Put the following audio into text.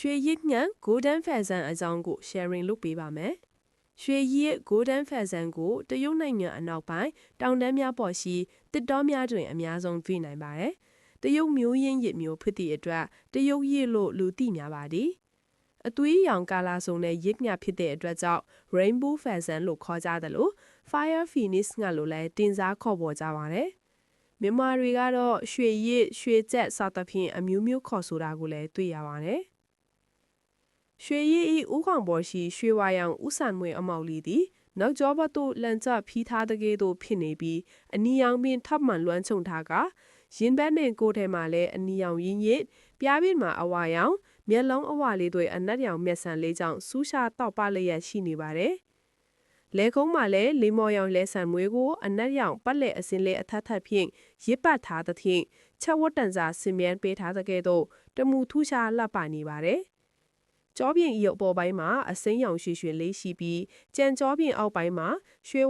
ရွှေရည်ညံ Golden Pheasant အကြောင်းကို sharing လုပ်ပေးပါမယ်။ရွှေရည် Golden Pheasant ကိုတရုတ်နိုင်ငံအနောက်ပိုင်းတောင်တန်းများပေါ်ရှိတစ်တောများတွင်အများဆုံးတွေ့နိုင်ပါတယ်။တရုတ်မျိုးရင်းရစ်မျိုးဖြစ်သည့်အတွက်တရုတ်ရည်လို့လူသိများပါသည်။အသွေးရောင်ကာလာစုံနဲ့ရစ်မြဖြစ်တဲ့အတွက်ကြောင့် Rainbow Pheasant လို့ခေါ်ကြတယ်လို့ Fire Phoenix ငှက်လို့လည်းတင်စားခေါ်ပေါ်ကြပါတယ်။မြန်မာတွေကတော့ရွှေရစ်ရွှေကျက်စသဖြင့်အမျိုးမျိုးခေါ်ဆိုတာကိုလည်းတွေ့ရပါတယ်။ရွှေရည်ဤဥခေါင်ပေါ်ရှိရွှေဝါရောင်ဥဆန်မွေအမောက်လီသည်နောက်ကျောဘတ်သို့လန်ကျဖီးထားတဲ့ကဲ့သို့ဖြစ်နေပြီးအနီရောင်ပင်ထပ်မှန်လွှမ်းခြုံထားကရင်ဘတ်နှင့်ကိုယ်ထဲမှာလည်းအနီရောင်ရင်းရစ်ပြားပင်မှာအဝါရောင်မျက်လုံးအဝါလေးတွေအနက်ရောင်မျက်စံလေးကြောင့်စူးရှာတောက်ပလျက်ရှိနေပါတယ်။လဲကုန်းမှာလည်းလေမော်ရောင်လဲဆန်မွေးကိုအနက်ရောင်ပတ်လက်အစင်းလေးအထက်ထပ်ဖြင့်ရစ်ပတ်ထားသဖြင့်ချက်ဝတ်တန်စာစင်မြန်းပေးထားတဲ့ကဲ့သို့တမူထူးရှားလှပနေပါတယ်။ကြောပြင်ဤအပေါ်ပိုင်းမှာအစိမ်းရောင်ရွှေရွှေလေးရှိပြီးကြံကြောပြင်အောက်ပိုင်းမှာရွှေ